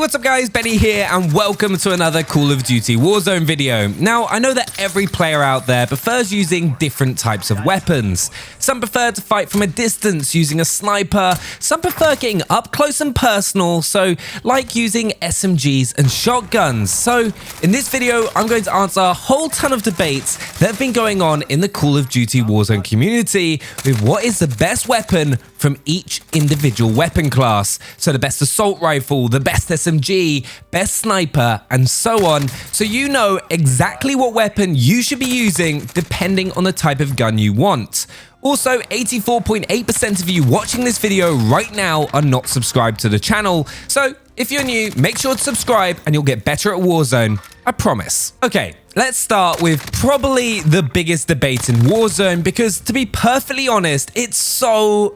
what's up guys, Benny here and welcome to another Call of Duty Warzone video. Now, I know that every player out there prefers using different types of weapons. Some prefer to fight from a distance using a sniper, some prefer getting up close and personal, so like using SMGs and shotguns. So in this video, I'm going to answer a whole ton of debates that have been going on in the Call of Duty Warzone community with what is the best weapon from each individual weapon class. So the best assault rifle, the best SMG, best sniper, and so on. So you know exactly what weapon you should be using depending on the type of gun you want. Also, 84.8% of you watching this video right now are not subscribed to the channel. So if you're new, make sure to subscribe and you'll get better at Warzone, I promise. Okay, let's start with probably the biggest debate in Warzone because, to be perfectly honest, it's so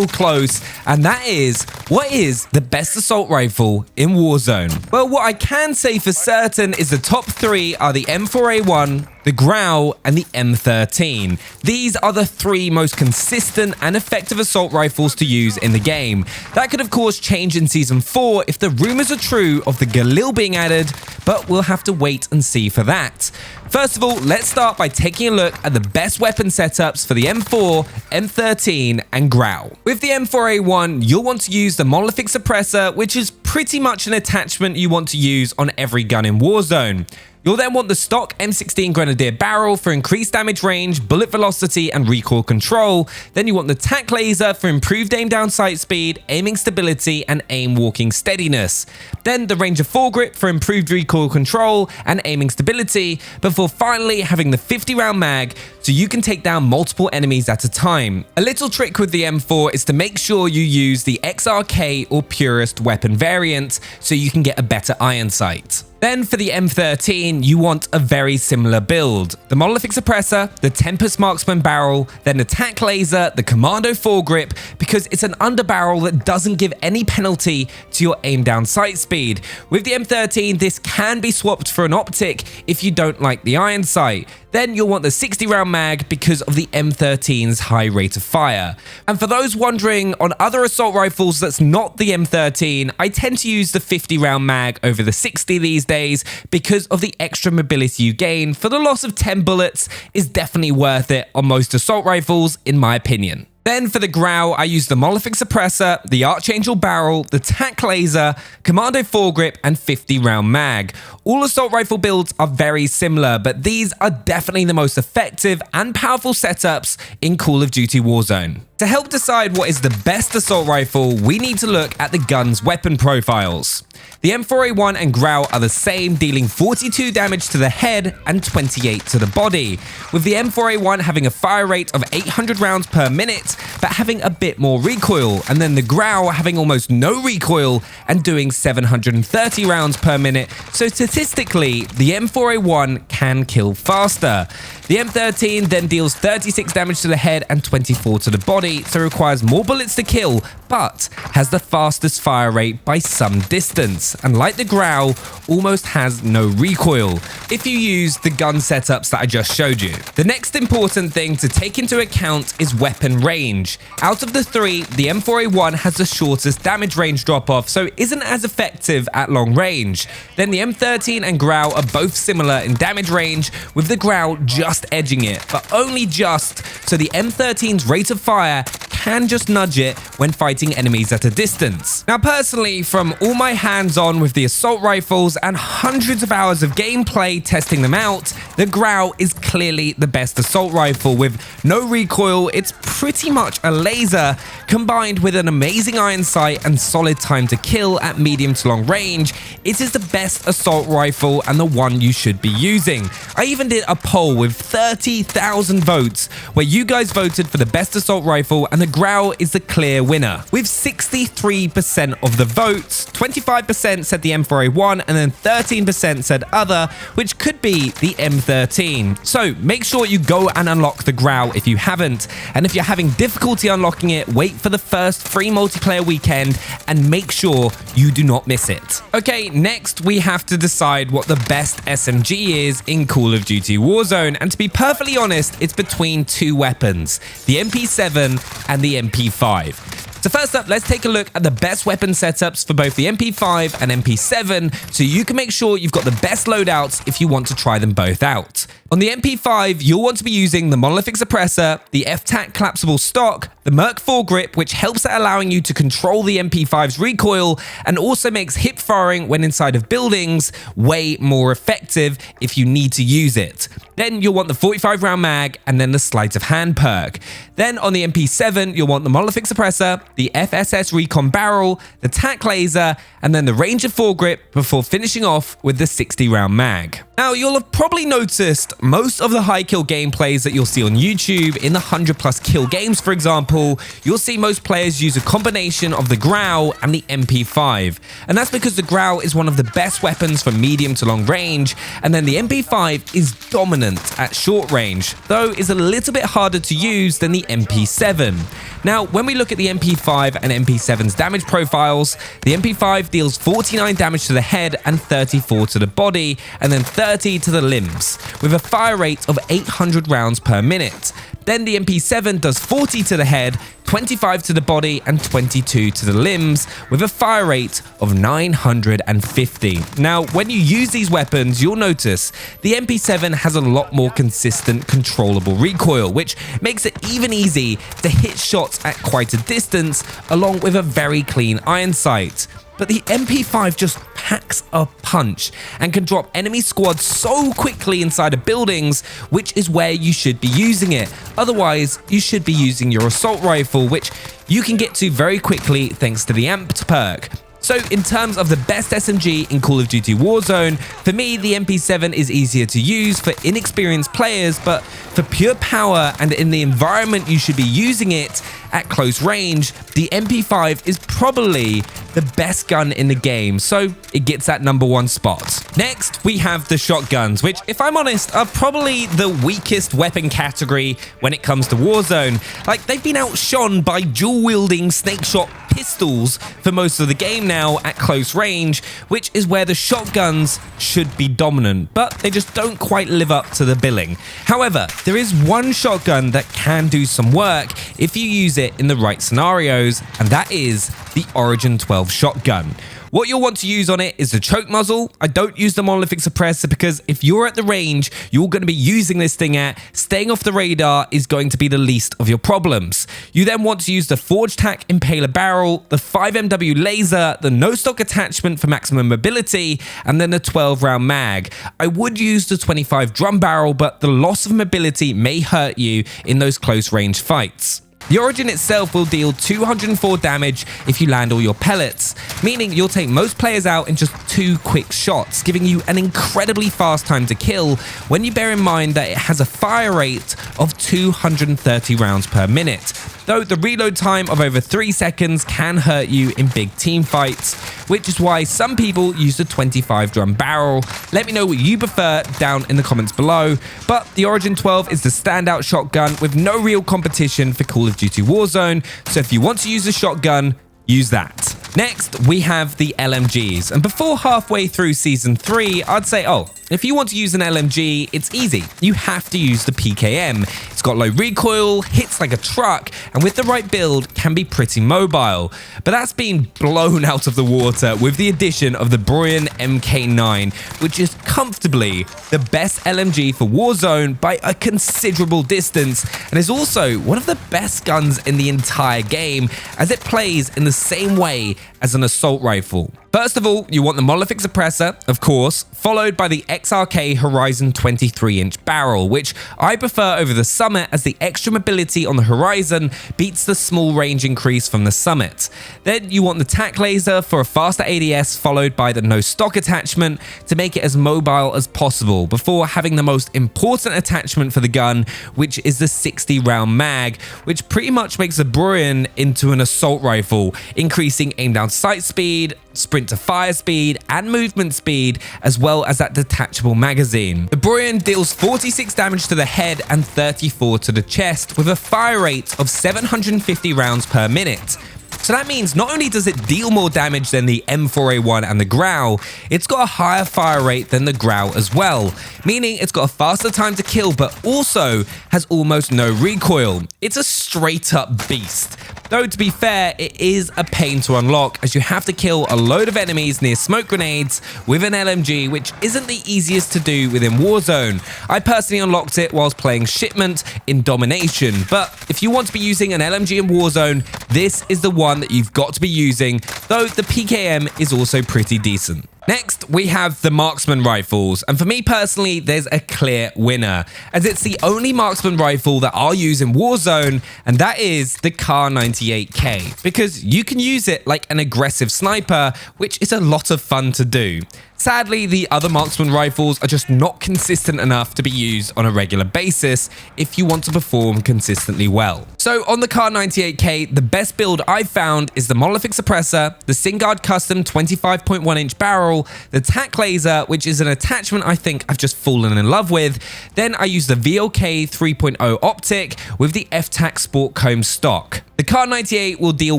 close, and that is, what is the best assault rifle in Warzone? Well, what I can say for certain is the top three are the M4A1, the Grau, and the M13. These are the three most consistent and effective assault rifles to use in the game. That could of course change in Season 4 if the rumors are true of the Galil being added, but we'll have to wait and see for that. First of all, let's start by taking a look at the best weapon setups for the M4, M13, and Grau. With the M4A1, you'll want to use the monolithic suppressor, which is pretty much an attachment you want to use on every gun in Warzone. You'll then want the stock M16 Grenadier barrel for increased damage range, bullet velocity, and recoil control. Then you want the tac laser for improved aim down sight speed, aiming stability, and aim walking steadiness. Then the Ranger foregrip for improved recoil control and aiming stability, before finally having the 50 round mag so you can take down multiple enemies at a time. A little trick with the M4 is to make sure you use the XRK or purist weapon variant so you can get a better iron sight. Then for the M13, you want a very similar build. The monolithic suppressor, the Tempest marksman barrel, then the tac laser, the commando foregrip, because it's an underbarrel that doesn't give any penalty to your aim down sight speed. With the M13, this can be swapped for an optic if you don't like the iron sight. Then you'll want the 60 round mag because of the M13's high rate of fire. And for those wondering on other assault rifles that's not the M13, I tend to use the 50 round mag over the 60 these days because of the extra mobility you gain. For the loss of 10 bullets is definitely worth it on most assault rifles in my opinion. Then for the Grau, I use the monolithic suppressor, the Archangel barrel, the tac laser, commando foregrip, and 50 round mag. All assault rifle builds are very similar, but these are definitely the most effective and powerful setups in Call of Duty Warzone. To help decide what is the best assault rifle, we need to look at the gun's weapon profiles. The M4A1 and Grau are the same, dealing 42 damage to the head and 28 to the body, with the M4A1 having a fire rate of 800 rounds per minute, but having a bit more recoil, and then the Grau having almost no recoil and doing 730 rounds per minute, so statistically, the M4A1 can kill faster. The M13 then deals 36 damage to the head and 24 to the body, so requires more bullets to kill, but has the fastest fire rate by some distance, and like the Grau, almost has no recoil if you use the gun setups that I just showed you. The next important thing to take into account is weapon range. Out of the three, the M4A1 has the shortest damage range drop-off, so isn't as effective at long range. Then the M13 and Grau are both similar in damage range, with the Grau just edging it, but only just, so the M13's rate of fire can just nudge it when fighting enemies at a distance. Now personally, from all my hands-on with the assault rifles and hundreds of hours of gameplay testing them out, the Grau is clearly the best assault rifle. With no recoil, it's pretty much a laser, combined with an amazing iron sight and solid time to kill at medium to long range. It is the best assault rifle and the one you should be using. I even did a poll with 30,000 votes where you guys voted for the best assault rifle, and the Grau is the clear winner. With 63% of the votes, 25% said the M4A1 and then 13% said other, which could be the M13. So make sure you go and unlock the Grau if you haven't, and if you're having difficulty unlocking it, wait for the first free multiplayer weekend and make sure you do not miss it. Okay, next we have to decide what the best SMG is in Call of Duty Warzone, and to be perfectly honest, it's between two weapons, the MP7 and the MP5. So first up, let's take a look at the best weapon setups for both the MP5 and MP7 so you can make sure you've got the best loadouts if you want to try them both out. On the MP5, you'll want to be using the monolithic suppressor, the F-Tac collapsible stock, the Merc foregrip, which helps at allowing you to control the MP5's recoil and also makes hip firing when inside of buildings way more effective if you need to use it. Then you'll want the 45 round mag and then the sleight of hand perk. Then on the MP7, you'll want the monolithic suppressor, the FSS recon barrel, the tac laser, and then the ranger foregrip before finishing off with the 60 round mag. Now, you'll have probably noticed most of the high kill gameplays that you'll see on YouTube in the 100+ kill games, for example, you'll see most players use a combination of the Grau and the MP5. And that's because the Grau is one of the best weapons for medium to long range, and then the MP5 is dominant at short range, though is a little bit harder to use than the MP7. Now, when we look at the MP5 and MP7's damage profiles, the MP5 deals 49 damage to the head and 34 to the body, and then 30 to the limbs, with a fire rate of 800 rounds per minute. Then the MP7 does 40 to the head, 25 to the body, and 22 to the limbs, with a fire rate of 950. Now, when you use these weapons, you'll notice the MP7 has a lot more consistent, controllable recoil, which makes it even easy to hit shots at quite a distance, along with a very clean iron sight. But the MP5 just packs a punch and can drop enemy squads so quickly inside of buildings, which is where you should be using it. Otherwise, you should be using your assault rifle, which you can get to very quickly thanks to the amped perk. So in terms of the best SMG in Call of Duty Warzone, for me the MP7 is easier to use for inexperienced players, but for pure power and in the environment you should be using it at close range, the MP5 is probably the best gun in the game, so it gets that #1 spot. Next, we have the shotguns, which, if I'm honest, are probably the weakest weapon category when it comes to Warzone. Like, they've been outshone by dual-wielding snake shot pistols for most of the game now at close range, which is where the shotguns should be dominant, but they just don't quite live up to the billing. However, there is one shotgun that can do some work if you use it in the right scenarios, and that is the Origin 12 shotgun. What you'll want to use on it is the choke muzzle. I don't use the monolithic suppressor because if you're at the range you're going to be using this thing at, staying off the radar is going to be the least of your problems. You then want to use the forged tack impaler barrel, the 5MW laser, the no stock attachment for maximum mobility, and then the 12 round mag. I would use the 25 drum barrel, but the loss of mobility may hurt you in those close range fights. The Origin itself will deal 204 damage if you land all your pellets, meaning you'll take most players out in just 2 quick shots, giving you an incredibly fast time to kill when you bear in mind that it has a fire rate of 230 rounds per minute. Though the reload time of over 3 seconds can hurt you in big team fights, which is why some people use the 25 drum barrel. Let me know what you prefer down in the comments below, but the Origin 12 is the standout shotgun with no real competition for Call of Duty Warzone, so if you want to use a shotgun, use that. Next, we have the LMGs, and before halfway through Season 3, I'd say, if you want to use an LMG, it's easy. You have to use the PKM. It's got low recoil, hits like a truck, and with the right build, can be pretty mobile. But that's been blown out of the water with the addition of the Broyen MK9, which is comfortably the best LMG for Warzone by a considerable distance, and is also one of the best guns in the entire game, as it plays in the same way as an assault rifle. First of all, you want the monolithic suppressor, of course, followed by the XRK Horizon 23-inch barrel, which I prefer over the Summit as the extra mobility on the Horizon beats the small range increase from the Summit. Then you want the tac laser for a faster ADS, followed by the no stock attachment to make it as mobile as possible, before having the most important attachment for the gun, which is the 60 round mag, which pretty much makes the Broyen into an assault rifle, increasing aim down sight speed, sprint to fire speed, and movement speed, as well as that detachable magazine. The Broyen deals 46 damage to the head and 34 to the chest, with a fire rate of 750 rounds per minute. So that means not only does it deal more damage than the M4A1 and the Grau, it's got a higher fire rate than the Grau as well, meaning it's got a faster time to kill, but also has almost no recoil. It's a straight up beast. Though to be fair, it is a pain to unlock as you have to kill a load of enemies near smoke grenades with an LMG, which isn't the easiest to do within Warzone. I personally unlocked it whilst playing Shipment in Domination, but if you want to be using an LMG in Warzone, this is the one that you've got to be using, though the PKM is also pretty decent. Next, we have the marksman rifles, and for me personally, there's a clear winner, as it's the only marksman rifle that I'll use in Warzone, and that is the Kar98K, because you can use it like an aggressive sniper, which is a lot of fun to do. Sadly, the other marksman rifles are just not consistent enough to be used on a regular basis if you want to perform consistently well. So on the Kar98K, the best build I've found is the monolithic suppressor, the Singard custom 25.1-inch barrel, the tac laser, which is an attachment I think I've just fallen in love with. Then I use the VLK 3.0 optic with the F-Tac Sport Comb stock. The Kar98 will deal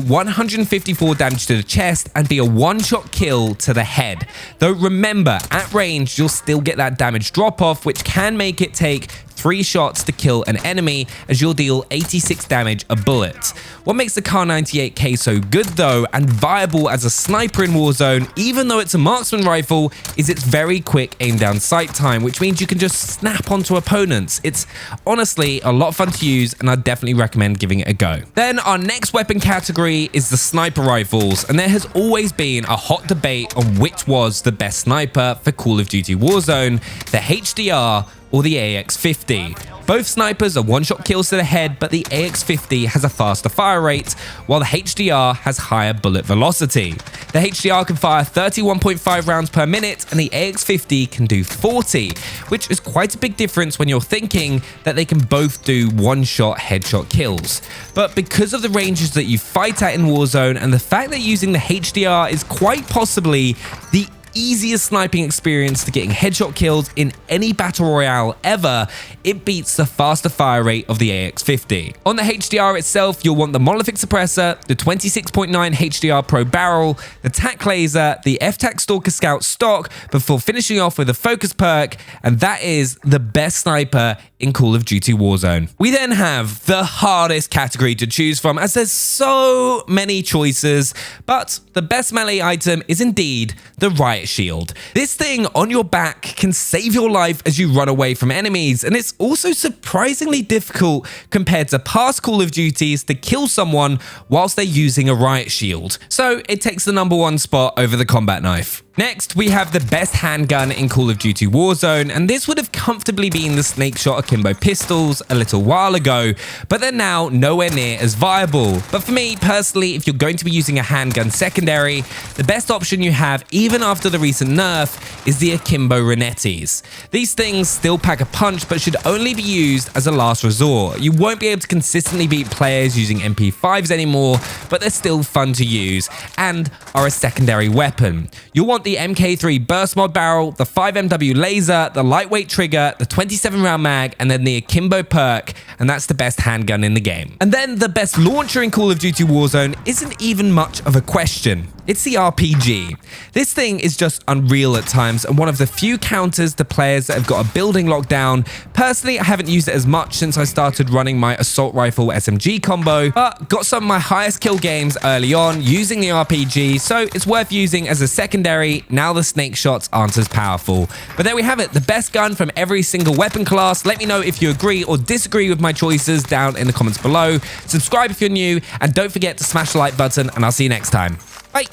154 damage to the chest and be a one-shot kill to the head. Though remember, at range, you'll still get that damage drop-off, which can make it take 3 shots to kill an enemy, as you'll deal 86 damage a bullet. What makes the Kar98K so good though, and viable as a sniper in Warzone, even though it's a marksman rifle, is its very quick aim down sight time, which means you can just snap onto opponents. It's honestly a lot of fun to use, and I'd definitely recommend giving it a go. Then our next weapon category is the sniper rifles, and there has always been a hot debate on which was the best sniper for Call of Duty Warzone, the HDR or the AX50. Both snipers are one-shot kills to the head, but the AX50 has a faster fire rate, while the HDR has higher bullet velocity. The HDR can fire 31.5 rounds per minute, and the AX50 can do 40, which is quite a big difference when you're thinking that they can both do one-shot headshot kills. But because of the ranges that you fight at in Warzone, and the fact that using the HDR is quite possibly the easiest sniping experience to getting headshot kills in any battle royale ever, it beats the faster fire rate of the AX50. On the HDR itself, you'll want the monolithic suppressor, the 26.9 HDR Pro barrel, the tac laser, the F-Tac Stalker Scout stock, before finishing off with a focus perk, and that is the best sniper in Call of Duty Warzone. We then have the hardest category to choose from, as there's so many choices, but the best melee item is indeed the riot shield. This thing on your back can save your life as you run away from enemies, and it's also surprisingly difficult compared to past Call of Duties to kill someone whilst they're using a riot shield. So it takes the #1 spot over the combat knife. Next, we have the best handgun in Call of Duty Warzone, and this would have comfortably been the Snake Shot Akimbo pistols a little while ago, but they're now nowhere near as viable. But for me, personally, if you're going to be using a handgun secondary, the best option you have, even after the recent nerf, is the Akimbo Renettis. These things still pack a punch, but should only be used as a last resort. You won't be able to consistently beat players using MP5s anymore, but they're still fun to use, and are a secondary weapon. You'll want the MK3 burst mod barrel, the 5MW laser, the lightweight trigger, the 27 round mag, and then the Akimbo perk, and that's the best handgun in the game. And then the best launcher in Call of Duty Warzone isn't even much of a question. It's the RPG. This thing is just unreal at times, and one of the few counters to players that have got a building lockdown. Personally, I haven't used it as much since I started running my assault rifle SMG combo, but got some of my highest kill games early on using the RPG, so it's worth using as a secondary now the snake shots aren't as powerful. But there we have it, the best gun from every single weapon class. Let me know if you agree or disagree with my choices down in the comments below. Subscribe if you're new, and don't forget to smash the like button, and I'll see you next time.